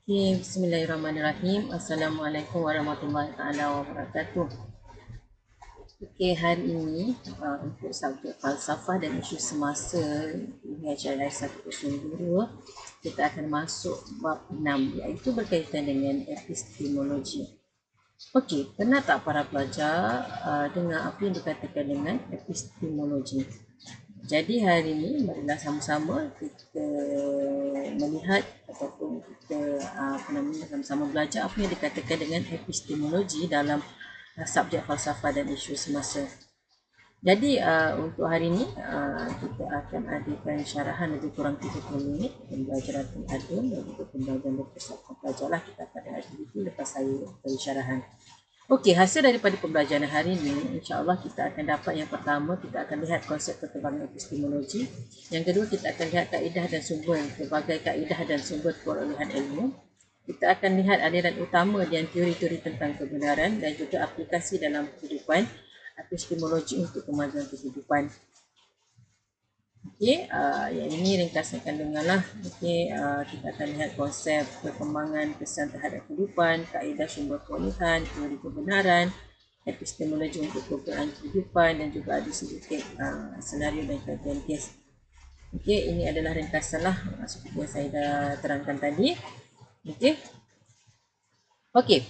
Okay, Bismillahirrahmanirrahim. Assalamualaikum warahmatullahi taala wabarakatuh. Okay, hari ini untuk subjek falsafah dan isu semasa ini HRI 102, kita akan masuk bab 6 iaitu berkaitan dengan epistemologi. Okey, pernah tak para pelajar dengar apa yang dikatakan dengan epistemologi? Jadi hari ini marilah sama-sama kita melihat ataupun kita sama-sama belajar apa yang dikatakan dengan epistemologi dalam subjek falsafah dan isu semasa. Jadi untuk hari ini kita akan adakan syarahan lebih kurang 30 minit pembelajaran adun dan juga pembelajaran berpersatuan pelajarlah kita akan ada aktiviti lepas saya beri syarahan. Okey, hasil daripada pembelajaran hari ini, insya-Allah kita akan dapat yang pertama, kita akan lihat konsep perkembangan epistemologi. Yang kedua, kita akan lihat kaedah dan sumber pelbagai kaedah dan sumber perolehan ilmu. Kita akan lihat aliran utama dan teori-teori tentang kebenaran dan juga aplikasi dalam kehidupan epistemologi untuk kemajuan kehidupan. Okey, yang ini ringkasan kandungan lah. Okey, kita akan lihat konsep perkembangan kesan terhadap kehidupan, kaedah sumber perolehan, teori kebenaran, epistemologi untuk perubahan kehidupan dan juga ada sedikit senario dan kajian kes. Okey, ini adalah ringkasan lah seperti yang saya dah terangkan tadi. Okey. Okey.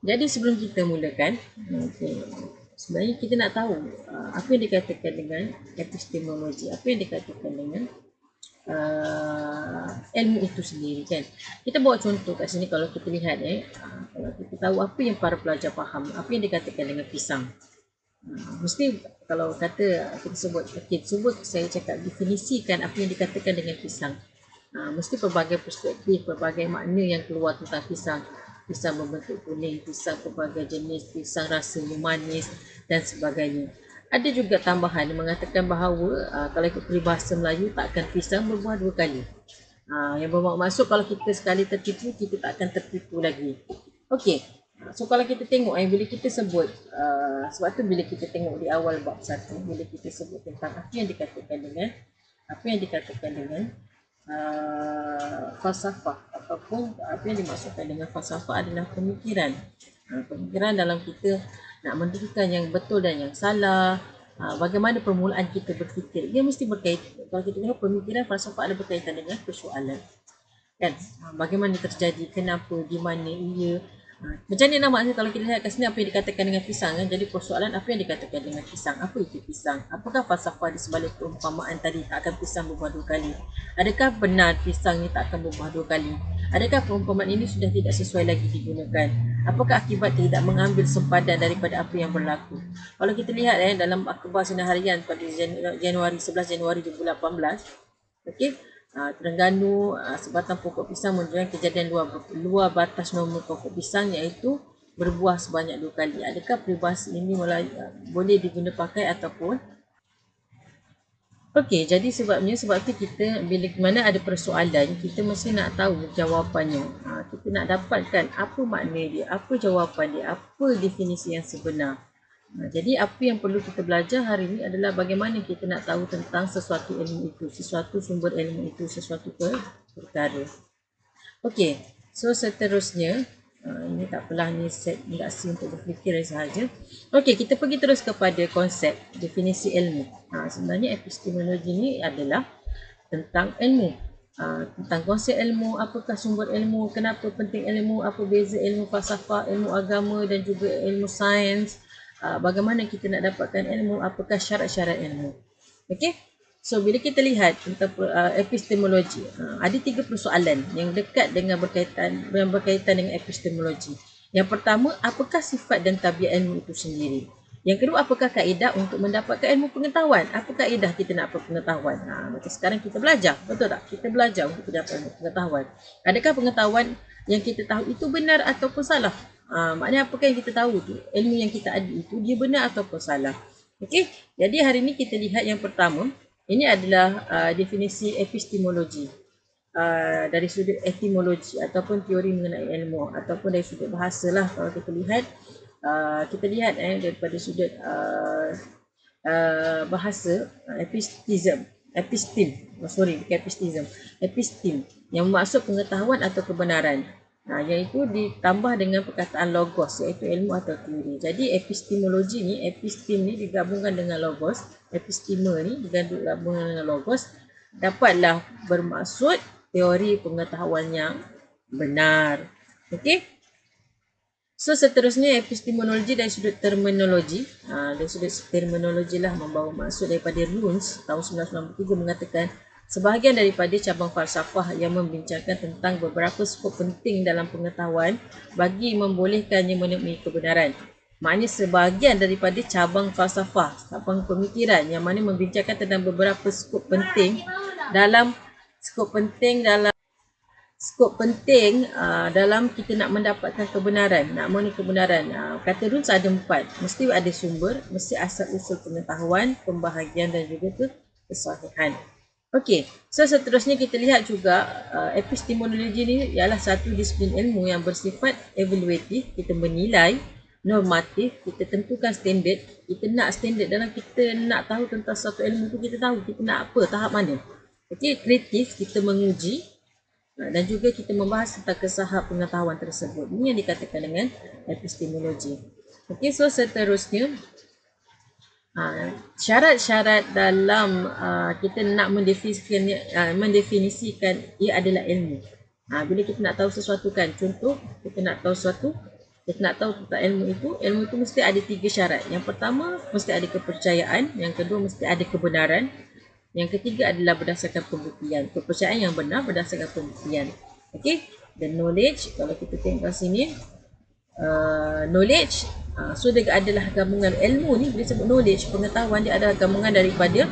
Jadi sebelum kita mulakan, sebenarnya kita nak tahu apa yang dikatakan dengan epistemologi, apa yang dikatakan dengan ilmu itu sendiri kan. Kita buat contoh kat sini kalau kita lihat kalau kita tahu apa yang para pelajar faham, apa yang dikatakan dengan pisang. Mesti kalau kata kita sebut saya cakap definisikan apa yang dikatakan dengan pisang. Mesti pelbagai perspektif, pelbagai makna yang keluar tentang pisang. Pisang berbentuk kuning, pisang pelbagai jenis, pisang rasa manis dan sebagainya. Ada juga tambahan yang mengatakan bahawa kalau ikut peribahasa Melayu, takkan pisang berbuah dua kali. Yang bermaksud kalau kita sekali tertipu, kita tak akan tertipu lagi. Okey. So kalau kita tengok bila kita sebut sebab tu bila kita tengok di awal bab 1, bila kita sebut tentang apa yang dikatakan dengan falsafah ataupun apa yang dimaksudkan dengan falsafah adalah pemikiran. Pemikiran dalam kita nak mendirikan yang betul dan yang salah, bagaimana permulaan kita berfikir. Dia mesti berkaitan, kalau kita tengok pemikiran falsafah ada berkaitan dengan persoalan. Kan? Bagaimana terjadi, kenapa, di mana ia. Macam ni nak maksud kalau kita lihat kat sini apa yang dikatakan dengan pisang kan. Jadi persoalan apa yang dikatakan dengan pisang? Apa itu pisang? Apakah falsafah di sebalik perumpamaan tadi tak akan pisang berbuah dua kali? Adakah benar pisang ni tak akan berbuah dua kali? Adakah perumpamaan ini sudah tidak sesuai lagi digunakan? Apakah akibat tidak mengambil sempadan daripada apa yang berlaku? Kalau kita lihat dalam akhbar sinar harian pada Januari 11 Januari 2018, okey, Terengganu sebatang pokok pisang menunjukkan kejadian luar batas normal pokok pisang iaitu berbuah sebanyak 2 kali. Adakah peribahasa ini boleh diguna pakai ataupun okey, jadi sebab tu kita bila mana ada persoalan, kita mesti nak tahu jawapannya. Kita nak dapatkan apa makna dia, apa jawapan dia, apa definisi yang sebenar. Jadi apa yang perlu kita belajar hari ini adalah bagaimana kita nak tahu tentang sesuatu ilmu itu, sesuatu sumber ilmu itu, sesuatu perkara. Okey, so seterusnya, ini tak apalah, ni set industri untuk berfikir sahaja. Okey, kita pergi terus kepada konsep definisi ilmu. Sebenarnya epistemologi ni adalah tentang ilmu. Tentang konsep ilmu, apakah sumber ilmu, kenapa penting ilmu, apa beza ilmu falsafah, ilmu agama dan juga ilmu sains. Bagaimana kita nak dapatkan ilmu, apakah syarat-syarat ilmu. Okey. So bila kita lihat tentang epistemologi, ada 3 persoalan yang dekat dengan berkaitan dengan epistemologi. Yang pertama, apakah sifat dan tabiat ilmu itu sendiri? Yang kedua, apakah kaedah untuk mendapatkan ilmu pengetahuan? Apa kaedah kita nak apa pengetahuan? Macam sekarang kita belajar, betul tak? Kita belajar untuk dapat ilmu pengetahuan. Adakah pengetahuan yang kita tahu itu benar ataupun salah? Maknanya apakah yang kita tahu tu, ilmu yang kita ada itu dia benar ataupun salah. Okey, jadi hari ini kita lihat yang pertama, ini adalah definisi epistemologi dari sudut etimologi ataupun teori mengenai ilmu ataupun dari sudut bahasa lah. Kalau kita lihat daripada sudut bahasa, epistem yang bermaksud pengetahuan atau kebenaran. Iaitu ditambah dengan perkataan logos, iaitu ilmu atau teori. Jadi epistemologi ni, epistem ni digabungkan dengan logos, episteme ni digabungkan dengan logos, dapatlah bermaksud teori pengetahuan yang benar. Okey? So seterusnya epistemologi dari sudut terminologi. Dari sudut terminologi lah membawa maksud daripada Luns tahun 1993 mengatakan sebahagian daripada cabang falsafah yang membincangkan tentang beberapa skop penting dalam pengetahuan bagi membolehkannya menemui kebenaran. Maknanya sebahagian daripada cabang falsafah, cabang pemikiran yang mana membincangkan tentang beberapa skop penting dalam dalam kita nak mendapatkan kebenaran, nak memenuhi kebenaran. Kata Runes ada 4. Mesti ada sumber, mesti asal-usul pengetahuan, pembahagian dan juga kesahihan. Okey, so seterusnya kita lihat juga epistemologi ni ialah satu disiplin ilmu yang bersifat evaluatif. Kita menilai, normatif, kita tentukan standard. Kita nak standard dalam kita nak tahu tentang satu ilmu tu, kita tahu kita nak apa, tahap mana. Okey, kritis, kita menguji dan juga kita membahas tentang kesahab pengetahuan tersebut. Ini yang dikatakan dengan epistemologi. Okey, so seterusnya syarat-syarat dalam kita nak mendefinisikan ia adalah ilmu. Bila kita nak tahu sesuatu kan, contoh kita nak tahu sesuatu, kita nak tahu tentang ilmu itu mesti ada 3 syarat. Yang pertama mesti ada kepercayaan, yang kedua mesti ada kebenaran, yang ketiga adalah berdasarkan pembuktian. Kepercayaan yang benar berdasarkan pembuktian. Okey, the knowledge, kalau kita tengok kat sini, knowledge, so dia adalah gabungan ilmu ni, bila sebut knowledge, pengetahuan dia adalah gabungan daripada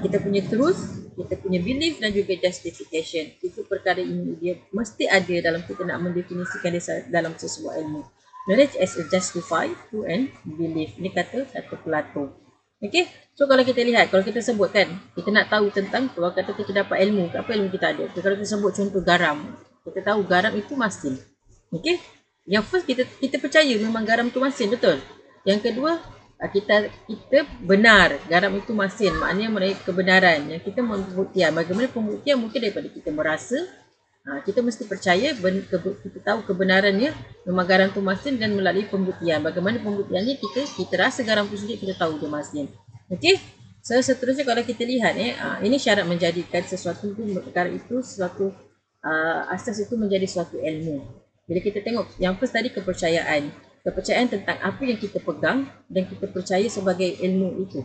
kita punya truth, kita punya belief dan juga justification. Itu perkara ini dia mesti ada dalam kita nak mendefinisikan dia dalam sesuatu ilmu. Knowledge as a justify, true and belief. Ini kata Plato. Okey, so kalau kita lihat, kalau kita sebut kan, kita nak tahu tentang, kalau kata kita dapat ilmu, apa ilmu kita ada? Kalau kita sebut contoh garam, kita tahu garam itu masin. Okey, yang first kita percaya memang garam itu masin, betul? Yang kedua, kita benar garam itu masin, maknanya menaik kebenaran. Yang kita membuktikan, bagaimana pembuktian? Mungkin daripada kita merasa, kita mesti percaya, kita tahu kebenarannya memang garam itu masin dan melalui pembuktian. Bagaimana pembuktiannya? Kita rasa garam itu sendiri, kita tahu dia masin. Okey, so seterusnya kalau kita lihat ini syarat menjadikan sesuatu itu, perkara itu sesuatu asas itu menjadi suatu ilmu. Bila kita tengok yang first tadi, kepercayaan tentang apa yang kita pegang dan kita percaya sebagai ilmu itu.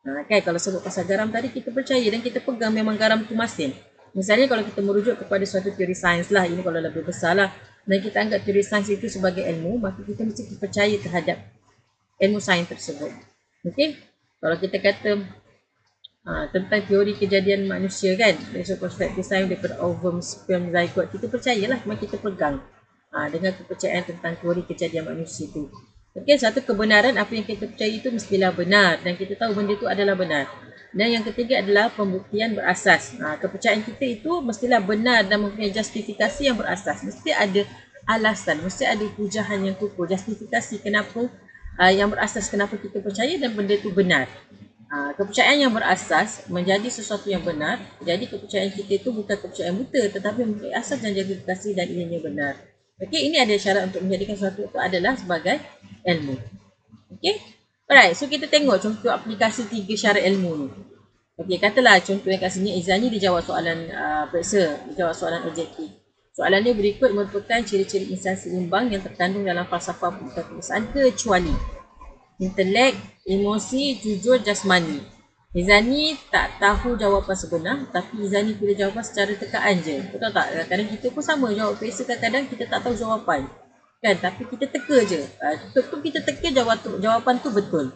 Kan kalau sebut pasal garam tadi, kita percaya dan kita pegang memang garam itu masin. Misalnya kalau kita merujuk kepada suatu teori sains lah, ini kalau lebih besar lah, dan kita anggap teori sains itu sebagai ilmu, maka kita mesti percaya terhadap ilmu sains tersebut. Okey, kalau kita kata tentang teori kejadian manusia kan, dari perspektif sains daripada ovum, sperm, zygote, kita percayalah, memang kita pegang dengan kepercayaan tentang teori kejadian manusia itu. Okey, satu kebenaran, apa yang kita percaya itu mestilah benar dan kita tahu benda itu adalah benar. Dan yang ketiga adalah pembuktian berasas. Kepercayaan kita itu mestilah benar dan mempunyai justifikasi yang berasas. Mesti ada alasan, mesti ada hujahan yang kukuh, justifikasi kenapa yang berasas kenapa kita percaya dan benda itu benar. Kepercayaan yang berasas menjadi sesuatu yang benar. Jadi kepercayaan kita itu bukan kepercayaan buta, tetapi mempunyai asas dan justifikasi dan ianya benar. Okey, ini ada syarat untuk menjadikan sesuatu itu adalah sebagai ilmu. Okey, alright, so kita tengok contoh aplikasi 3 syarat ilmu ni. Okey, katalah contoh yang kat sini, Izani dijawab soalan periksa, dijawab soalan objektif. Soalan ni berikut merupakan ciri-ciri insan seimbang yang terkandung dalam falsafah pengetahuan kecuali intelek, emosi, jujur, jasmani. Izani tak tahu jawapan sebenar, tapi Izani pilih jawapan secara tekaan je. Betul tak? Kadang-kadang kita pun sama jawab periksa, kadang-kadang kita tak tahu jawapan. Kan? Tapi kita teka je. Betul kita teka jawapan tu betul.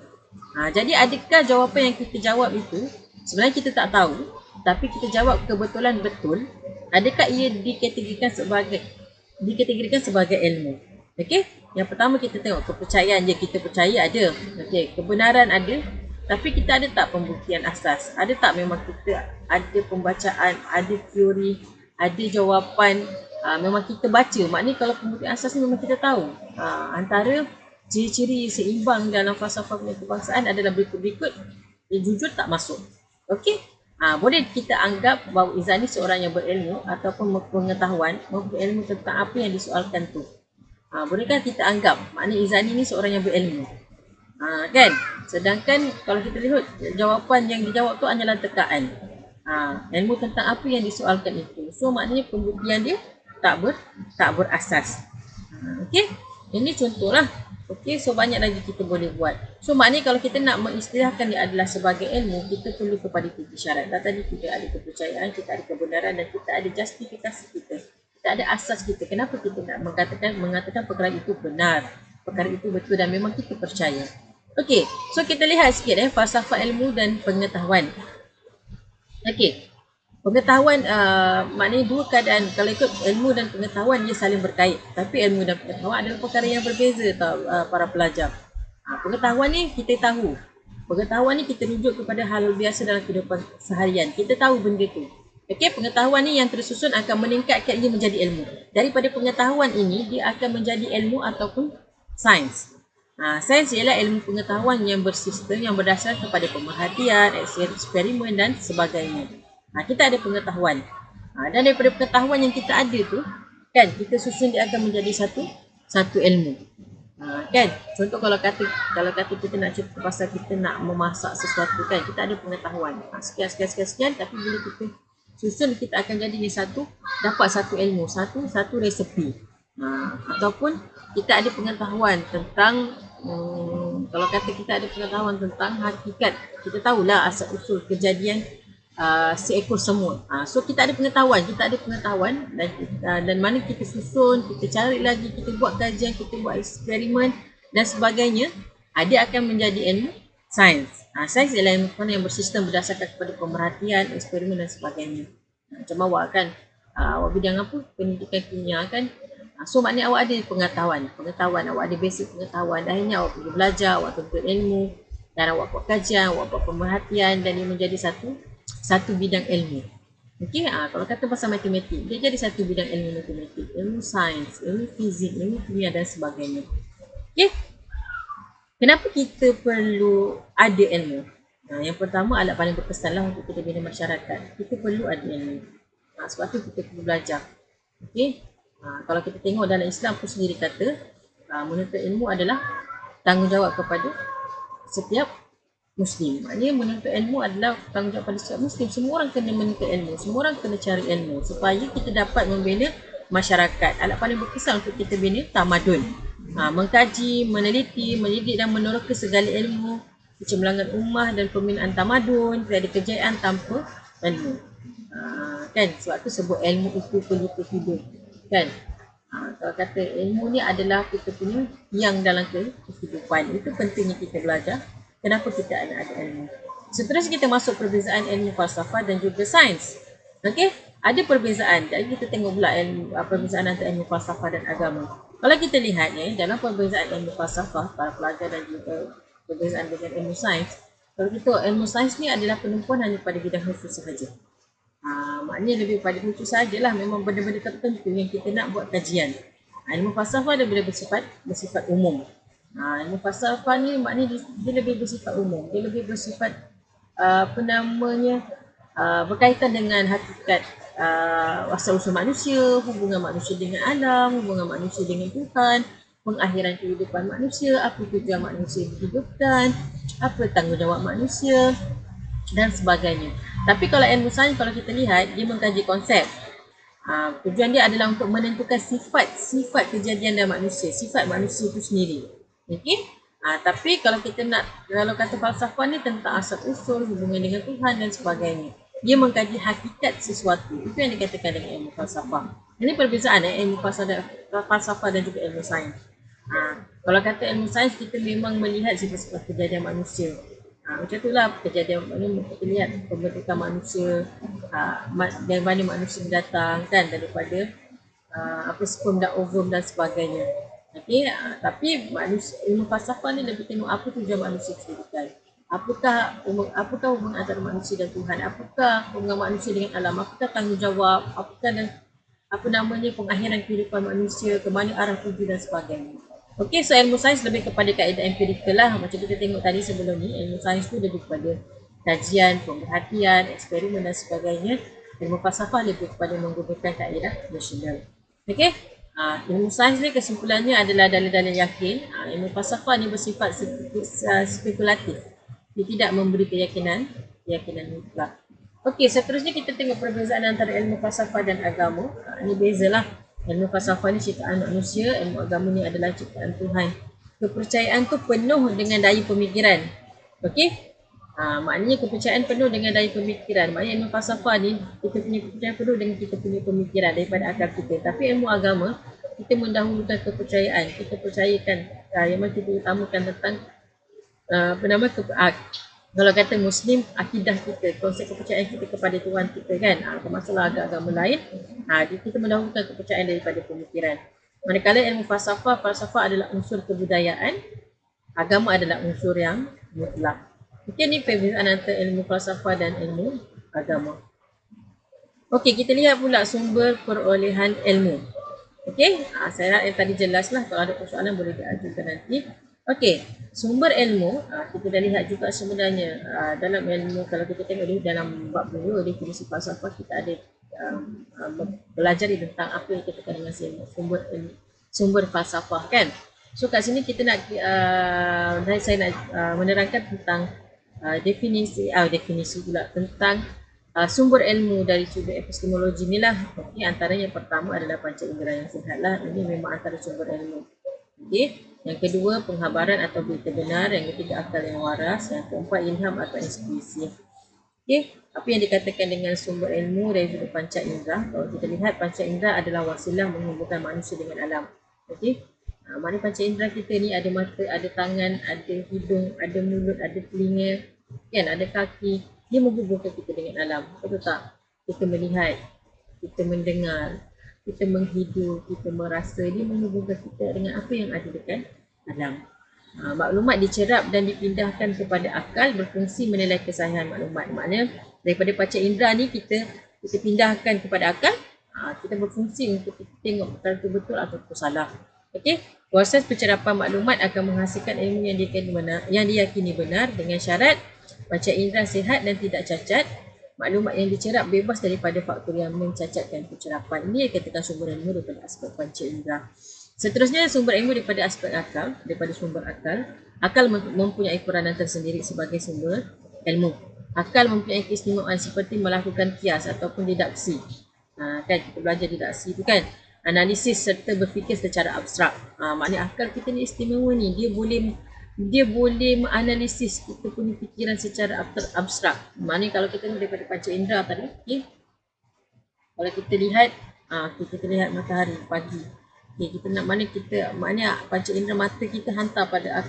Jadi adakah jawapan yang kita jawab itu sebenarnya kita tak tahu, tapi kita jawab kebetulan betul? Adakah ia dikategorikan sebagai ilmu? Okey, yang pertama kita tengok kepercayaan je, kita percaya ada. Okey, kebenaran ada, tapi kita ada tak pembuktian asas? Ada tak memang kita ada pembacaan, ada teori, ada jawapan, memang kita baca. Maknanya kalau pembuktian asas ni memang kita tahu. Antara ciri-ciri seimbang dalam falsafah kebangsaan adalah berikut-berikut. Jujur tak masuk. Okey, Boleh kita anggap bahawa Izan ni seorang yang berilmu ataupun pengetahuan, berilmu tentang apa yang disoalkan tu. Bolehkah kita anggap maknanya Izani ni seorang yang berilmu? Kan? Sedangkan kalau kita lihat jawapan yang dijawab tu hanyalah tekaan. Ilmu tentang apa yang disoalkan itu. So maknanya pembuktian dia tak berasas. Okey? Ini contohlah. Okey, so banyak lagi kita boleh buat. So maknanya kalau kita nak mengistilahkan dia adalah sebagai ilmu, kita perlu kepada 3 syarat. Tadi kita ada kepercayaan, kita ada kebenaran dan kita ada justifikasi kita. Kita ada asas kita. Kenapa kita nak mengatakan perkara itu benar, perkara itu betul dan memang kita percaya. Okey, so kita lihat sikit falsafah ilmu dan pengetahuan. Okey. Pengetahuan maknanya dua keadaan. Kalau ikut ilmu dan pengetahuan dia saling berkait. Tapi ilmu dan pengetahuan adalah perkara yang berbeza tau para pelajar. Pengetahuan ni kita tahu. Pengetahuan ni kita rujuk kepada hal biasa dalam kehidupan seharian. Kita tahu benda tu. Okey, pengetahuan ni yang tersusun akan meningkatkan ia menjadi ilmu. Daripada pengetahuan ini dia akan menjadi ilmu ataupun sains. Sains ialah ilmu pengetahuan yang bersistem yang berdasar kepada pemerhatian, eksperimen dan sebagainya. Kita ada pengetahuan. Dan daripada pengetahuan yang kita ada tu, kan, kita susun dia akan menjadi satu ilmu. Kan? Contoh kalau kata kita nak cerita pasal kita nak memasak sesuatu, kan, kita ada pengetahuan. Sekian, tapi bila kita susun kita akan jadi dapat satu ilmu, satu resepi. Ataupun kita ada pengetahuan tentang kalau kata kita ada pengetahuan tentang hakikat, kita tahulah asal usul kejadian seekor semut. So kita ada pengetahuan dan mana kita susun, kita cari lagi, kita buat kajian, kita buat eksperimen dan sebagainya, dia akan menjadi ilmu sains. Sains ialah ilmu yang bersistem berdasarkan kepada pemerhatian, eksperimen dan sebagainya. Macam awak kan, awak bidang apa? Pendidikan kimia kan. So maknanya awak ada pengetahuan, awak ada basic pengetahuan, akhirnya awak pergi belajar, awak tuntut ilmu dan awak buat kajian, awak buat pemerhatian dan ia menjadi satu bidang ilmu. Okey, kalau kata pasal matematik, dia jadi satu bidang ilmu matematik, ilmu sains, ilmu fizik, ilmu kimia dan sebagainya. Okey. Kenapa kita perlu ada ilmu? Yang pertama, alat paling berkesanlah untuk kita bina masyarakat. Kita perlu ada ilmu. Sebab tu kita perlu belajar. Okey. Kalau kita tengok dalam Islam pun sendiri kata, menuntut ilmu adalah tanggungjawab kepada setiap Muslim. Maknanya menuntut ilmu adalah tanggungjawab pada setiap Muslim. Semua orang kena menuntut ilmu. Semua orang kena cari ilmu supaya kita dapat membina masyarakat. Alat paling berkesan untuk kita bina tamadun. Mengkaji, meneliti, mendidik dan meneroka segala ilmu, kecemerlangan ummah dan pembinaan tamadun, tiada kejayaan tanpa ilmu. Kan? Sebab tu sebut ilmu itu pelita hidup. Kan? Kalau kata ilmu ni adalah kita punya yang dalam kehidupan. Itu pentingnya kita belajar. Kenapa kita ada ilmu? Seterusnya kita masuk perbezaan ilmu falsafah dan juga sains. Okey, ada perbezaan. Jadi kita tengok pula perbezaan antara ilmu falsafah dan agama. Kalau kita lihat dalam perbezaan ilmu falsafah para pelajar dan juga perbezaan dengan ilmu sains, kalau kita ilmu sains ni adalah penumpuan hanya pada bidang khusus sahaja. Maknanya lebih pada khusus sajalah, memang benda-benda tertentu yang kita nak buat kajian. Ilmu falsafah dia boleh bersifat umum. Ilmu falsafah ni maknanya dia lebih bersifat umum. Dia lebih bersifat berkaitan dengan hakikat asal-usul manusia, hubungan manusia dengan alam, hubungan manusia dengan Tuhan, pengakhiran kehidupan manusia, apa tujuan manusia dihidupkan, apa tanggungjawab manusia dan sebagainya. Tapi kalau ilmu sains, kalau kita lihat, dia mengkaji konsep. Tujuan dia adalah untuk menentukan sifat kejadian dalam manusia, sifat manusia itu sendiri. Okey? Tapi kalau kata falsafah ni tentang asal usul, hubungan dengan Tuhan dan sebagainya. Dia mengkaji hakikat sesuatu. Itu yang dikatakan dengan ilmu falsafah. Ini perbezaan ilmu falsafah dan juga ilmu sains. Kalau kata ilmu sains, kita memang melihat sifat-sifat kejadian manusia. Macam itulah kejadian ini, kita lihat pembentukan manusia, dari mana manusia datang kan, daripada sperm dan ovum dan sebagainya. Okey, tapi ilmu falsafah ni lebih tengok apa tujuan manusia diciptakan. Apakah hubungan antara manusia dan Tuhan? Apakah hubungan manusia dengan alam? Apakah tanggungjawab? Pengakhiran kehidupan manusia, ke mana arah tuju dan sebagainya. Okey, so ilmu sains lebih kepada kaedah empirikal lah. Macam kita tengok tadi sebelum ni, ilmu sains tu lebih kepada kajian, pemerhatian, eksperimen dan sebagainya. Ilmu falsafah lebih kepada menggunakan kaedah rasional. Okey? Ilmu sains ni kesimpulannya adalah dalil-dalil yakin. Ilmu falsafah ni bersifat spekulatif. Dia tidak memberi keyakinan mutlak. Okey, seterusnya kita tengok perbezaan antara ilmu falsafah dan agama. Ini bezalah. Ilmu falsafah ni ciptaan manusia, ilmu agama ni adalah ciptaan Tuhan. Kepercayaan tu penuh dengan daya pemikiran. Okey? Maknanya kepercayaan penuh dengan daya pemikiran. Maknanya ilmu falsafah ni kita punya kepercayaan penuh dengan kita punya pemikiran daripada akal kita. Tapi ilmu agama kita mendahulukan kepercayaan. Kita percayakan yang mana kita utamakan tentang kalau kata Muslim, akidah kita, konsep kepercayaan kita kepada Tuhan kita kan, termasuklah agama lain, kita mendahulukan kepercayaan daripada pemikiran. Manakala ilmu falsafah adalah unsur kebudayaan, agama adalah unsur yang mutlak. Okey, ni perbezaan antara ilmu falsafah dan ilmu agama. Okey, kita lihat pula sumber perolehan ilmu. Okey, saya harap yang tadi jelaslah. Kalau ada persoalan boleh diajukan nanti. Okey, sumber ilmu kita dah lihat juga sebenarnya dalam ilmu, kalau kita tengok dalam bab 2 definisi falsafah, kita ada belajar tentang apa yang kita katakan dengan sumber falsafah kan. So kat sini kita nak saya nak menerangkan tentang definisi pula tentang sumber ilmu dari sudut epistemologi ni lah. Okay, antaranya yang pertama adalah panca indera yang sihat lah. Ini memang antara sumber ilmu. Okay. Yang kedua, penghabaran atau berita benar. Yang ketiga, akal yang waras. Yang keempat, ilham atau inspirasi. Okay. Apa yang dikatakan dengan sumber ilmu dari sudut panca indera? Kalau kita lihat, panca indera adalah wasilah menghubungkan manusia dengan alam. Okay. Mana panca indera kita ni ada mata, ada tangan, ada hidung, ada mulut, ada telinga, kan, ada kaki. Dia menghubungkan kita dengan alam. Betul tak? Kita melihat, kita mendengar, kita menghidup, kita merasa. Dia menghubungkan kita dengan apa yang ada dekat alam. Maklumat dicerap dan dipindahkan kepada akal, berfungsi menilai kesahihan maklumat. Maknanya daripada panca indera ni kita pindahkan kepada akal, kita berfungsi untuk kita tengok perkara itu betul atau salah. Okey, proses pencerapan maklumat akan menghasilkan ilmu yang diyakini benar dengan syarat panca indera sihat dan tidak cacat. Maklumat yang dicerap bebas daripada faktor yang mencacatkan pencerapan. Ini yang dikatakan sumber ilmu daripada aspek panca indera. Seterusnya sumber ilmu daripada aspek akal, daripada sumber akal. Akal mempunyai peranan tersendiri sebagai sumber ilmu. Akal mempunyai keistimewaan seperti melakukan kias ataupun didaksi. Kan kita belajar didaksi tu kan. Analisis serta berfikir secara abstrak. Maknanya akal kita ni istimewa ni, dia boleh menganalisis kita punya fikiran secara abstrak. Maknanya kalau kita ni daripada panca indera tadi, okay? Kalau kita lihat matahari pagi. Okay, kita nak maknanya panca indera mata kita hantar pada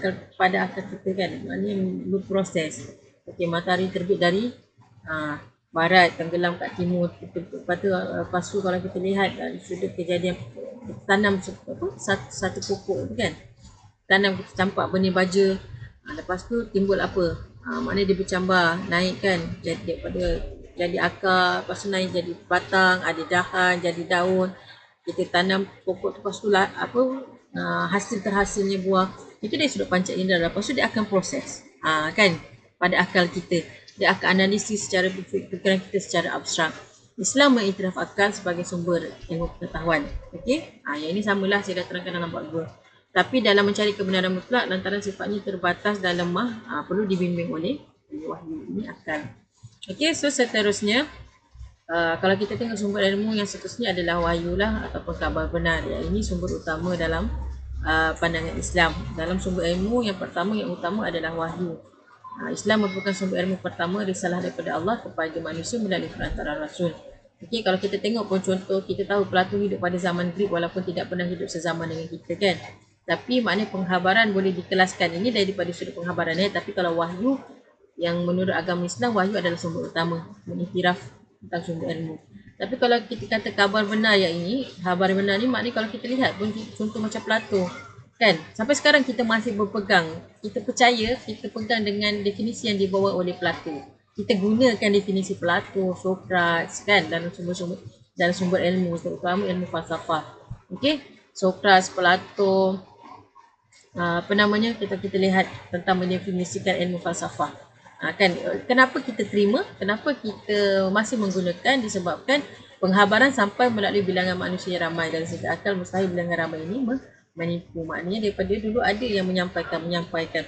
akal kita kan. Maknanya berproses. Okay, matahari terbit dari barat, tenggelam kat timur. Lepas tu kalau kita lihat dari sudut kejadian, kita tanam satu pokok tu kan, tanam, kita campak benih baja, lepas tu timbul apa, maknanya dia bercambah, naik kan, jadi akar, lepas tu naik jadi batang, ada dahan, jadi daun. Kita tanam pokok tu, lepas tu hasilnya buah. Itu dari sudut panca indera. Lepas tu dia akan proses kan pada akal kita. Dia akan analisis secara fikiran kita secara abstrak. Islam mengiktiraf akal sebagai sumber ilmu pengetahuan. Okey, yang ini samalah saya dah terangkan dalam bab 2. Tapi dalam mencari kebenaran mutlak, lantaran sifatnya terbatas dan lemah, perlu dibimbing oleh wahyu. Ini akal. Okey, so seterusnya kalau kita tengok sumber ilmu yang seterusnya adalah wahyu lah ataupun khabar benar. Yang ini sumber utama dalam pandangan Islam. Dalam sumber ilmu yang pertama yang utama adalah wahyu. Islam merupakan sumber ilmu pertama, risalah daripada Allah kepada manusia melalui perantara Rasul. Okey, kalau kita tengok pun contoh, kita tahu Plato hidup pada zaman Greek walaupun tidak pernah hidup sezaman dengan kita kan. Tapi maknanya penghabaran boleh dikelaskan. Ini daripada sudut penghabaran. Tapi kalau wahyu, yang menurut agama Islam, wahyu adalah sumber utama, mengiktiraf tentang sumber ilmu. Tapi kalau kita kata khabar benar yang ini, khabar benar ni maknanya kalau kita lihat pun contoh macam Plato kan, sampai sekarang kita masih berpegang, kita percaya, kita pegang dengan definisi yang dibawa oleh Plato. Kita gunakan definisi Plato, Sokrates kan dalam sumber ilmu, terutama ilmu falsafah. Okey, Sokrates, Plato, kita lihat tentang mendefinisikan ilmu falsafah. Kan kenapa kita terima, kenapa kita masih menggunakan, disebabkan penghabaran sampai melalui bilangan manusia yang ramai dan sehingga akal mustahil bilangan ramai ini menipu. Maknanya daripada dulu ada yang menyampaikan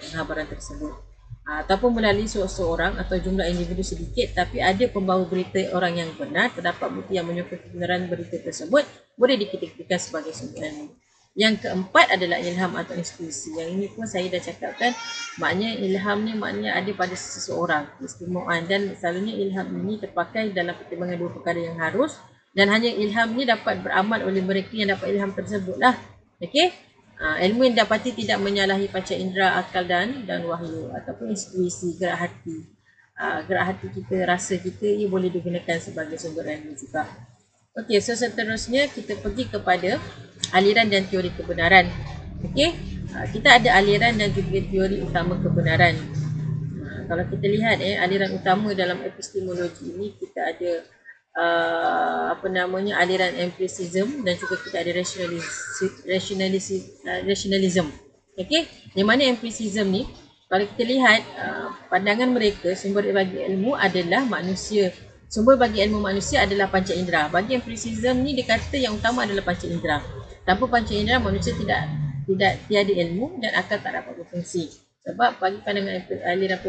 penghabaran tersebut, ataupun melalui seorang atau jumlah individu sedikit, tapi ada pembawa berita orang yang benar, terdapat bukti yang menyokong kebenaran berita tersebut, boleh dikategorikan sebagai sumber ilmu. Yang keempat adalah ilham atau inspirasi. Yang ini pun saya dah cakapkan, maknanya ilham ni maknanya ada pada seseorang, istimewaan, dan selalunya ilham ini terpakai dalam pertimbangan dua perkara yang harus, dan hanya ilham ni dapat beramal oleh mereka yang dapat ilham tersebut lah. Okey, ilmu yang dapati tidak menyalahi panca indera, akal dan wahyu, ataupun inspirasi, gerak hati. Gerak hati kita, rasa kita, ia boleh digunakan sebagai sumber ilmu juga. Okey, so seterusnya kita pergi kepada aliran dan teori kebenaran. Okey, kita ada aliran dan juga teori utama kebenaran. Kalau kita lihat aliran utama dalam epistemologi ini, kita ada aliran empiricism dan juga kita ada rationalism. Okey, di mana empiricism ni, kalau kita lihat pandangan mereka, sumber bagi ilmu adalah manusia. Sumber bagi ilmu manusia adalah panca indera. Bagi empiricism ni, dia kata yang utama adalah panca indera. Tanpa panca indera, manusia tiada ilmu dan akal tak dapat berfungsi. Sebab bagi pandangan aliran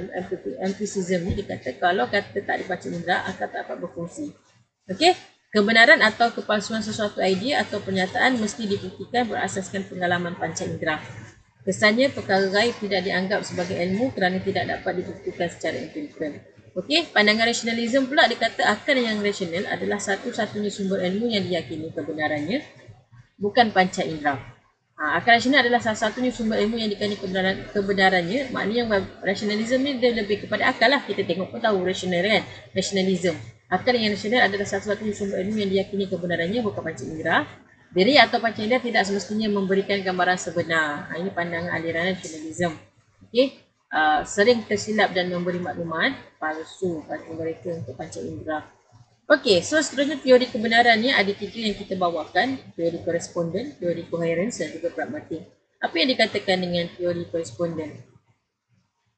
empiricism ni, dia kata kalau kata tak ada panca indera, akal tak dapat berfungsi. Okey, kebenaran atau kepalsuan sesuatu idea atau pernyataan mesti dibuktikan berasaskan pengalaman panca indera. Kesannya perkara gaib tidak dianggap sebagai ilmu kerana tidak dapat dibuktikan secara empirikal. Okey, pandangan rasionalisme pula dia kata akal yang rasional adalah satu-satunya sumber ilmu yang diyakini kebenarannya, bukan panca indera. Akal rasional adalah salah satunya sumber ilmu yang diyakini kebenarannya. Maknanya yang rasionalisme ni dia lebih kepada akal lah. Kita tengok pun tahu rasional kan, rasionalisme. Akal yang rasional adalah satu-satunya sumber ilmu yang diyakini kebenarannya, bukan panca indera. Diri atau panca indera tidak semestinya memberikan gambaran sebenar. Ini pandangan aliran rasionalisme. Okey. Sering tersilap dan memberi maklumat palsu pada mereka untuk panca indera. Okey, so seterusnya teori kebenaran ni ada tiga yang kita bawakan, teori koresponden, teori koherens dan juga pragmatik. Apa yang dikatakan dengan teori koresponden?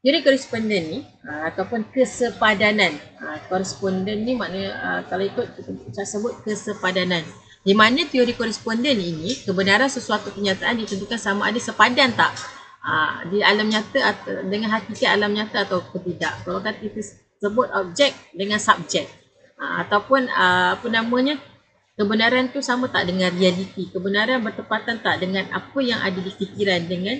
Teori koresponden ni ataupun kesepadanan. Koresponden ni maknanya kalau ikut kita sebut kesepadanan. Di mana teori koresponden ini, kebenaran sesuatu kenyataan ditentukan sama ada sepadan tak di alam nyata atau dengan hakikat alam nyata atau tidak. Kalau kita sebut objek dengan subjek, ataupun kebenaran tu sama tak dengan realiti, kebenaran bertepatan tak dengan apa yang ada di fikiran, dengan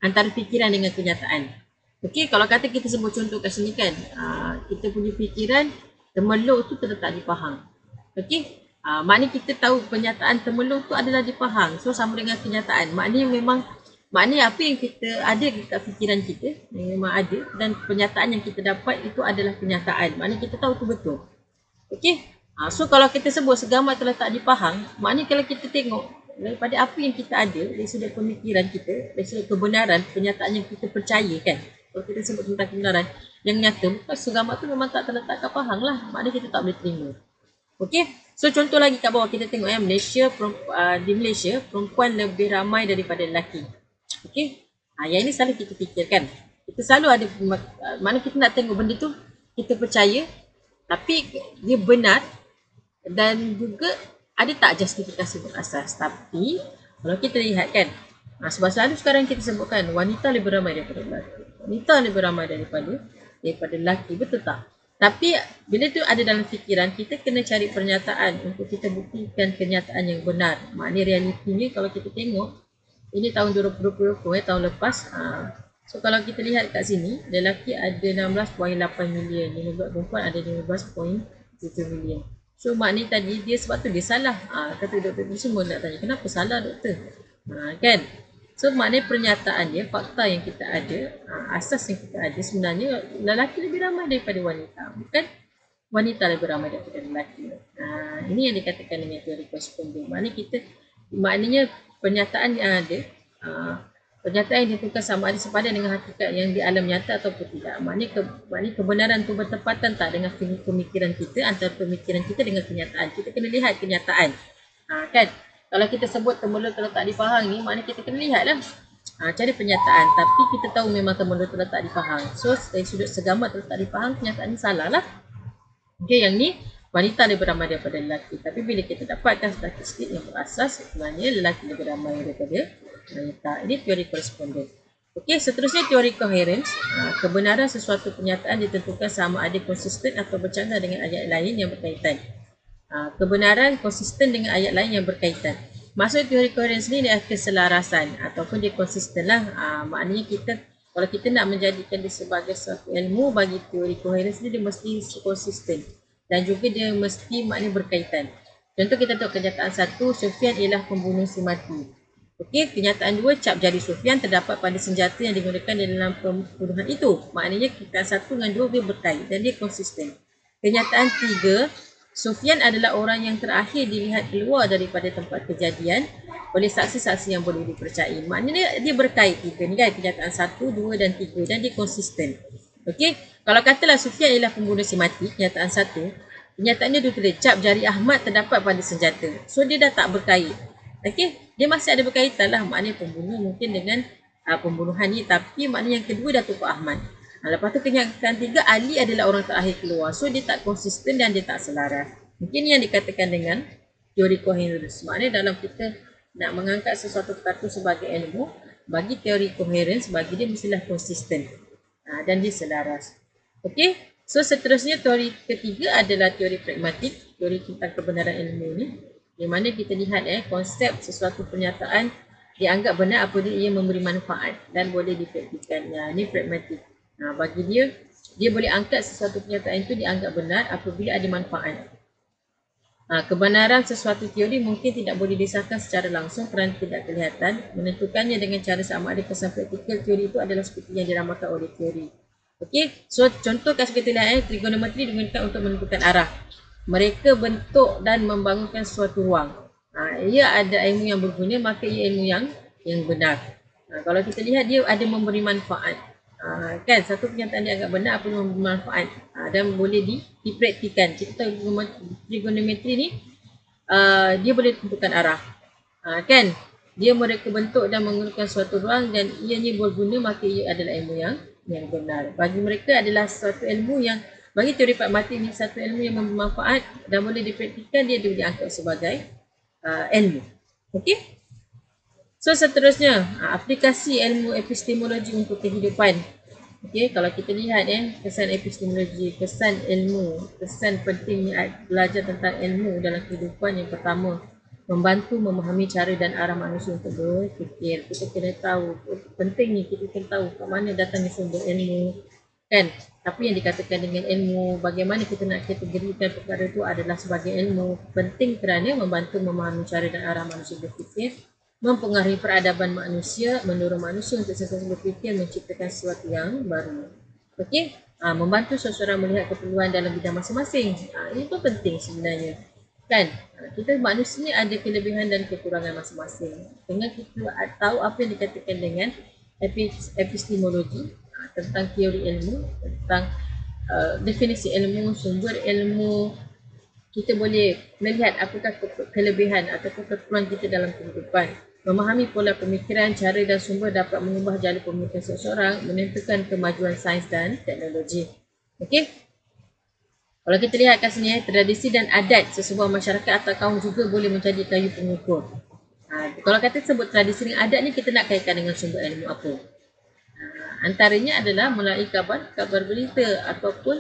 antara fikiran dengan kenyataan. Okey, kalau kata kita sebut contoh kat sini kan, kita punya fikiran temeluk tu terletak di Pahang. Okey, maknanya kita tahu penyataan temeluk tu adalah di Pahang, so sama dengan kenyataan. Maknanya apa yang kita ada dekat fikiran kita memang ada, dan penyataan yang kita dapat itu adalah kenyataan. Maknanya kita tahu tu betul. Okey. So kalau kita sebut segamar terletak di Pahang, maknanya kalau kita tengok daripada apa yang kita ada dari sudut pemikiran kita, dari sudut kebenaran, penyataan yang kita percaya kan. Kalau kita sebut tentang kebenaran yang nyata, segamar tu memang tak terletak kat Pahang lah. Maknanya kita tak boleh terima. Okey. So contoh lagi kat bawah kita tengok di Malaysia perempuan lebih ramai daripada lelaki. Okey, yang ini selalu kita fikirkan. Kita selalu ada, mana kita nak tengok benda tu, kita percaya, tapi dia benar dan juga ada tak justifikasi berasas. Tapi kalau kita lihat kan, sebab selalu sekarang kita sebutkan wanita lebih ramai daripada lelaki. Wanita lebih ramai daripada lelaki, betul tak? Tapi bila tu ada dalam fikiran, kita kena cari pernyataan untuk kita buktikan kenyataan yang benar. Maknanya realitinya kalau kita tengok, ini tahun 2020, tahun lepas. So kalau kita lihat kat sini, lelaki ada 16.8 million, perempuan ada 15.7 million. So maknanya tadi dia sebab tu dia salah. Kata doktor tu semua nak tanya, kenapa salah doktor? Kan? So maknanya pernyataan dia, fakta yang kita ada, asas yang kita ada, sebenarnya lelaki lebih ramai daripada wanita. Bukan wanita lebih ramai daripada lelaki. Ini yang dikatakan dengan teori koresponden. Maknanya pernyataan yang ada, pernyataan yang ditentukan sama ada sepadan dengan hakikat yang di alam nyata ataupun tidak. Maknanya kebenaran itu bertepatan tak dengan pemikiran kita, antara pemikiran kita dengan kenyataan. Kita kena lihat kenyataan. Kan? Kalau kita sebut temeluk terletak di Pahang ni, maknanya kita kena lihat lah. cara penyataan, tapi kita tahu memang benda terletak di pahang. So dari sudut segambar terletak di pahang, kenyataan ni salah lah. Okay, yang ni wanita lebih ramai daripada lelaki. Tapi bila kita dapatkan statistik yang berasas, sebenarnya lelaki lebih ramai daripada wanita. Ini teori koresponden. Okey, seterusnya teori coherence. Kebenaran sesuatu pernyataan ditentukan sama ada konsisten atau bercanggah dengan ayat lain yang berkaitan. Kebenaran konsisten dengan ayat lain yang berkaitan. Maksud teori coherence ni dia keselarasan ataupun dia konsisten lah. Maknanya kita, kalau kita nak menjadikan dia sebagai suatu ilmu, bagi teori coherence ni dia mesti konsisten dan juga dia mesti maknanya berkaitan. Contoh kita tengok kenyataan 1, Sufyan ialah pembunuh si mati. Okey, kenyataan 2, cap jari Sufyan terdapat pada senjata yang digunakan di dalam pembunuhan itu. Maknanya kenyataan 1 dengan 2 dia berkait dan dia konsisten. Kenyataan 3, Sufyan adalah orang yang terakhir dilihat keluar daripada tempat kejadian oleh saksi-saksi yang boleh dipercayai. Maknanya dia berkait tiga ni kan, kenyataan 1, 2 dan 3 dan dia konsisten. Okey, kalau katalah Sufyan ialah pembunuh si mati, kenyataan 1, kenyataannya dia tulis cap jari Ahmad terdapat pada senjata. So dia dah tak berkait. Okey, dia masih ada berkaitan lah, maknanya pembunuh mungkin dengan pembunuhan ni, tapi maknanya yang kedua Datuk Ahmad. Lepas tu kenyataan 3, Ali adalah orang terakhir keluar. So dia tak konsisten dan dia tak selaras. Mungkin yang dikatakan dengan teori coherence. Maknanya dalam kita nak mengangkat sesuatu perkara sebagai ilmu, bagi teori coherence, bagi dia mestilah konsisten dan dia selaras. Okey, so seterusnya teori ketiga adalah teori pragmatik, teori tentang kebenaran ilmu ni, di mana kita lihat konsep sesuatu pernyataan dianggap benar apabila ia memberi manfaat dan boleh dipraktikkan. Ini pragmatik. Bagi dia boleh angkat sesuatu pernyataan itu dianggap benar apabila ada manfaat. Kebenaran sesuatu teori mungkin tidak boleh disahkan secara langsung kerana tidak kelihatan. Menentukannya dengan cara sama ada kesan praktikal teori itu adalah seperti yang diramalkan oleh teori. Okey, so contoh kasih kita lihat trigonometri digunakan untuk menentukan arah. Mereka bentuk dan membangunkan suatu ruang. Ia ada ilmu yang berguna, maka ia ilmu yang benar. Kalau kita lihat dia ada memberi manfaat. Kan satu kenyataan dia agak benar apa yang bermanfaat dan boleh dipraktikan. Kita tahu trigonometri ni dia boleh tentukan arah. Kan dia mereka bentuk dan menggunakan suatu ruang dan ianya berguna, maka ia adalah ilmu yang benar. Bagi mereka adalah suatu ilmu yang, bagi teori pragmatik ni, satu ilmu yang bermanfaat dan boleh dipraktikan, dia dianggap sebagai ilmu. Okey. So seterusnya, aplikasi ilmu epistemologi untuk kehidupan. Okey, kalau kita lihat kesan epistemologi, kesan ilmu, kesan pentingnya belajar tentang ilmu dalam kehidupan. Yang pertama, membantu memahami cara dan arah manusia untuk berfikir. Kita kena tahu, pentingnya kita kena tahu ke mana datangnya sumber ilmu, kan? Tapi yang dikatakan dengan ilmu, bagaimana kita nak kategorikan perkara itu adalah sebagai ilmu, penting kerana membantu memahami cara dan arah manusia berfikir, mempengaruhi peradaban manusia, mendorong manusia untuk sentiasa berfikir, menciptakan sesuatu yang baru. Okey, membantu seseorang melihat keperluan dalam bidang masing-masing. Ini pun penting sebenarnya. Kan? Kita manusia ni ada kelebihan dan kekurangan masing-masing. Dengan kita tahu apa yang dikatakan dengan epistemologi, tentang teori ilmu, tentang definisi ilmu, sumber ilmu, kita boleh melihat apakah kelebihan atau kekurangan kita dalam kehidupan. Memahami pola pemikiran, cara dan sumber dapat mengubah jalur pemikiran seseorang, menentukan kemajuan sains dan teknologi. Okey. Kalau kita lihat kat sini, tradisi dan adat sesebuah masyarakat atau kaum juga boleh menjadi kayu pengukur. Kalau kata sebut tradisi dan adat ni, kita nak kaitkan dengan sumber ilmu apa? Antaranya adalah melalui kabar berita ataupun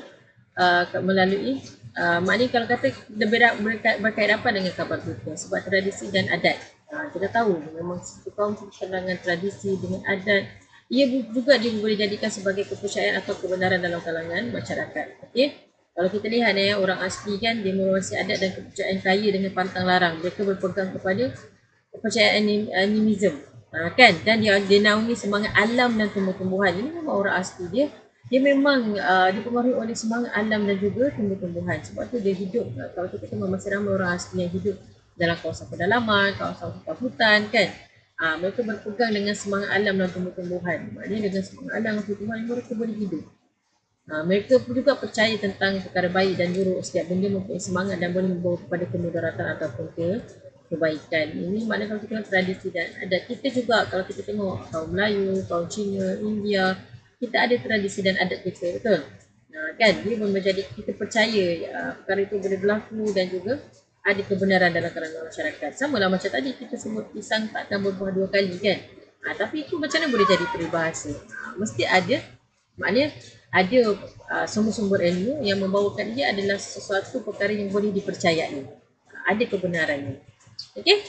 melalui maknanya kalau kata berkait rapat dengan kabar berita, sebab tradisi dan adat. Kita tahu memang satu kaum dengan tradisi dengan adat, ia juga boleh jadikan sebagai kepercayaan atau kebenaran dalam kalangan masyarakat. Okey, kalau kita lihat orang asli kan, dia menguasai adat dan kepercayaan kaya dengan pantang larang. Mereka berpegang kepada kepercayaan animism, kan, dan dia naungi semangat alam dan tumbuh-tumbuhan. Ini memang orang asli dia memang dipengaruhi oleh semangat alam dan juga tumbuh-tumbuhan. Sebab tu dia hidup, kalau kita tengok masih ramai orang asli yang hidup dalam kawasan pedalaman, kawasan hutan, kan. Mereka berpegang dengan semangat alam dan tumbuh-tumbuhan. Maknanya dengan semangat alam dan tumbuh-tumbuhan mereka boleh hidup. Mereka juga percaya tentang perkara baik dan buruk. Setiap benda mempunyai semangat dan boleh membawa kepada kemudaratan ataupun kebaikan. Ini maknanya kalau kita tengok tradisi dan adat kita juga, kalau kita tengok kaum Melayu, kaum Cina, India, kita ada tradisi dan adat kita, betul? Kan dia pun menjadi kita percaya perkara itu boleh berlaku dan juga ada kebenaran dalam kalangan masyarakat. Sama lah macam tadi kita sebut pisang takkan berbuah dua kali kan. Tapi itu macam mana boleh jadi peribahasa? Mesti ada, maknanya ada sumber-sumber ilmu yang membawakan dia adalah sesuatu perkara yang boleh dipercayai. Ada kebenarannya. Okey?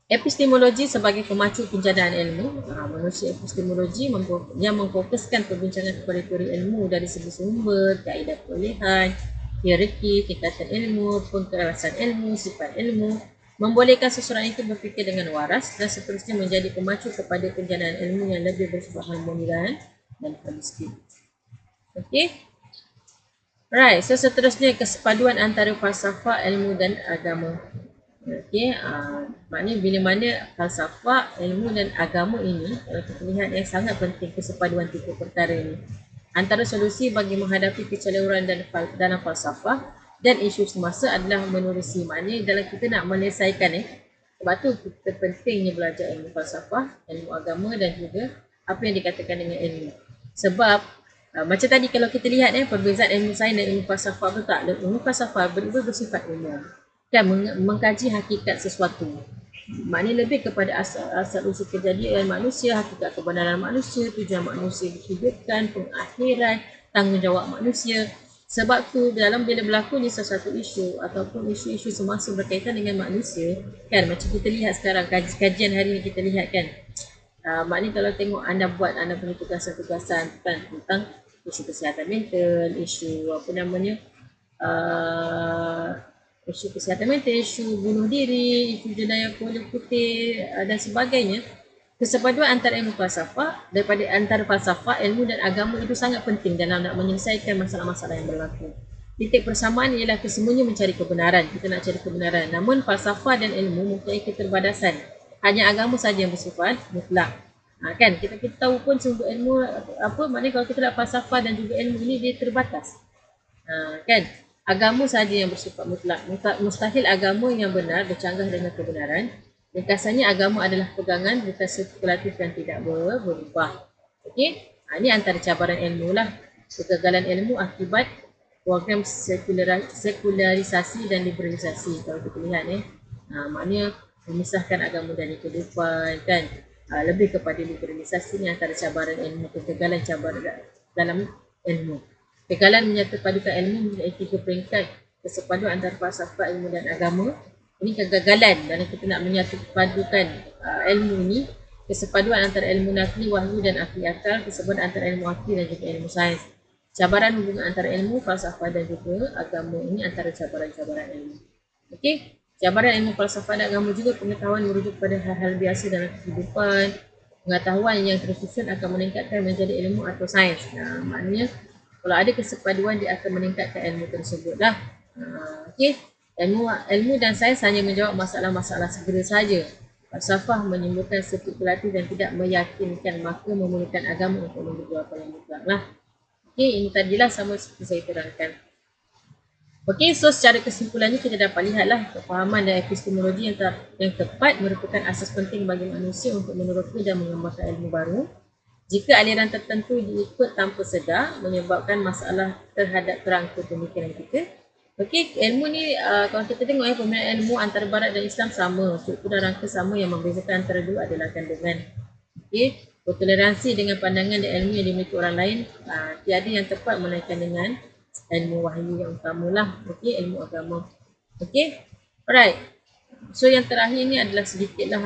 Epistemologi sebagai pemacu penjadaan ilmu. Manusia epistemologi yang memfokuskan perbincangan kepada teori ilmu dari segi sumber, kaedah perolehan, hierarki, tingkatan ilmu, pengkerasan ilmu, sifat ilmu, membolehkan seseorang itu berfikir dengan waras dan seterusnya menjadi pemacu kepada penjadaan ilmu yang lebih bersifat harmoni dan holistik. Okey? Right, so seterusnya kesepaduan antara falsafah, ilmu dan agama. Okey, maknanya bila mana falsafah, ilmu dan agama ini, kalau kita lihat yang sangat penting kesepaduan tiga perkara ini. Antara solusi bagi menghadapi keceliruan dalam falsafah dan isu semasa adalah menerusi. Maknanya dalam kita nak menyelesaikan sebab tu kita pentingnya belajar ilmu falsafah, ilmu agama dan juga apa yang dikatakan dengan ilmu. Sebab macam tadi kalau kita lihat perbezaan ilmu sains dan ilmu falsafah, betul tak? Ilmu falsafah bersifat umum dan mengkaji hakikat sesuatu. Maknanya lebih kepada asal usul kejadian manusia, hakikat kebenaran manusia, tujuan manusia dihidupkan, pengakhiran, tanggungjawab manusia. Sebab tu dalam bila berlakunya sesuatu isu ataupun isu-isu semasa berkaitan dengan manusia, kan macam kita lihat sekarang kajian hari ini kita lihat kan. Maknanya kalau tengok anda punya tugasan-tugasan tentang isu kesihatan mental, isu apa namanya, isu kesihatan mental, isu bunuh diri, isu jenayah kulit putih dan sebagainya. Kesepaduan antara ilmu falsafah daripada antara falsafah, ilmu dan agama itu sangat penting dalam nak menyelesaikan masalah-masalah yang berlaku. Titik persamaan ialah kesemuanya mencari kebenaran. Kita nak cari kebenaran. Namun falsafah dan ilmu mempunyai keterbatasan. Hanya agama saja yang bersifat mutlak. Kan kita tahu pun sumber ilmu apa, maknanya kalau kita nak falsafah dan juga ilmu ini dia terbatas. Kan agama saja yang bersifat mutlak. Mustahil agama yang benar bercanggah dengan kebenaran. Ringkasannya agama adalah pegangan bukan spekulatif yang tidak berubah. Okey, ini antara cabaran ilmu lah. Kegagalan ilmu akibat program sekularisasi dan liberalisasi. Kalau kita lihat maknanya memisahkan agama dari kehidupan kan. Lebih kepada liberalisasi ni antara cabaran ilmu, kegagalan cabaran dalam ilmu. Kegagalan menyatupadukan ilmu mempunyai 3 peringkat kesepaduan antara falsafah, ilmu dan agama. Ini kegagalan dalam kita nak menyatupadukan ilmu ini, kesepaduan antara ilmu nakli, wahyu dan akli akal, kesepaduan antara ilmu akli dan juga ilmu sains. Cabaran hubungan antara ilmu, falsafah dan juga agama ini antara cabaran-cabaran ilmu. Okey. Cabaran ilmu falsafah dan agama juga pengetahuan merujuk pada hal-hal biasa dalam kehidupan. Pengetahuan yang tersusun akan meningkatkan menjadi ilmu atau sains. Maknanya kalau ada kesepaduan dia akan meningkatkan ilmu tersebut lah. Okey. Ilmu dan sains hanya menjawab masalah-masalah segera saja. Falsafah menimbulkan spekulatif dan tidak meyakinkan, maka memerlukan agama untuk memberi jawapan yang mutlak lah. Okey, ini tadilah sama seperti saya terangkan. Okey, so secara kesimpulannya kita dapat lihatlah kefahaman dan epistemologi yang tepat merupakan asas penting bagi manusia untuk meneroka dan mengembangkan ilmu baru. Jika aliran tertentu diikut tanpa sedar menyebabkan masalah terhadap kerangka pemikiran kita. Okey, ilmu ni kalau kita tengok pembinaan ilmu antara barat dan Islam sama, struktur dan rangka sama, yang membezakan antara dua adalah kandungan. Okey, bertoleransi dengan pandangan dan ilmu yang dimiliki orang lain, tiada yang tepat menaikkan dengan ilmu wahyu yang utamalah. Okey, ilmu agama. Okey, alright. So yang terakhir ni adalah sedikitlah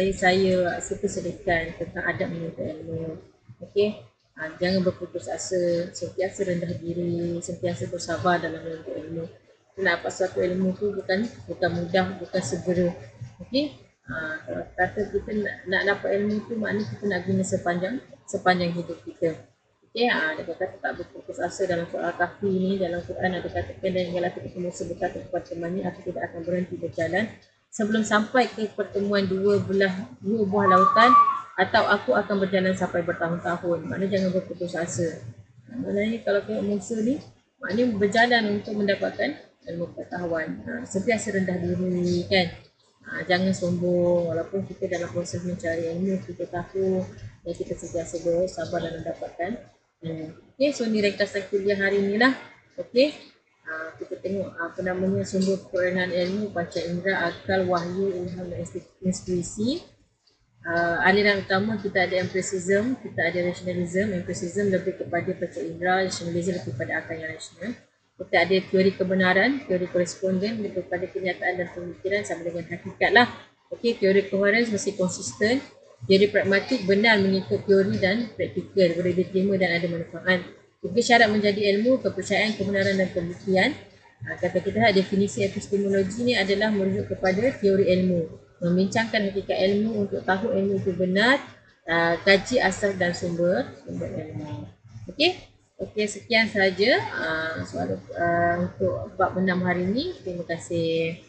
saya suka sedikitkan tentang adab menuntut ilmu. Okey, jangan berputus asa, sentiasa rendah diri, sentiasa bersabar dalam menuntut ilmu. Kenapa suatu ilmu tu bukan mudah, bukan segera. Okey, kalau kata kita nak dapat ilmu tu, maknanya kita nak guna sepanjang hidup kita. Okey, dia kata tak berputus asa dalam surah Al-Kahfi ni. Dalam Quran ada katakan, dan ialah ketika Musa berkata kepada temannya, aku tidak akan berhenti berjalan sebelum sampai ke pertemuan dua buah lautan, atau aku akan berjalan sampai bertahun-tahun. Maknanya jangan berputus asa. Maknanya kalau Musa ni, maknanya berjalan untuk mendapatkan ilmu pengetahuan. Sentiasa rendah diri kan. Jangan sombong walaupun kita dalam proses mencari ilmu, kita tahu dan kita sentiasa bersabar dan mendapatkan. Okay, so ni ringkasan kuliah hari ni lah. Okay, kita tengok apa namanya sumber perolehan ilmu, panca indera, akal, wahyu, ilham dan intuisi. Aliran utama kita ada empiricism, kita ada rationalism. Empiricism lebih kepada panca indera, rationalism lebih kepada akal yang rasional. Kita ada teori kebenaran, teori koresponden lebih kepada kenyataan dan pemikiran sama dengan hakikat lah. Okey, teori coherence mesti konsisten. Teori pragmatik benar mengikut teori dan praktikal, boleh diterima dan ada manfaat. Tiga syarat menjadi ilmu, kepercayaan, kebenaran dan pembuktian. Kata kita definisi epistemologi ni adalah merujuk kepada teori ilmu, membincangkan hakikat ilmu untuk tahu ilmu itu benar, kaji asas dan sumber ilmu. Okey, sekian saja soalan untuk bab 6 hari ini. Terima kasih.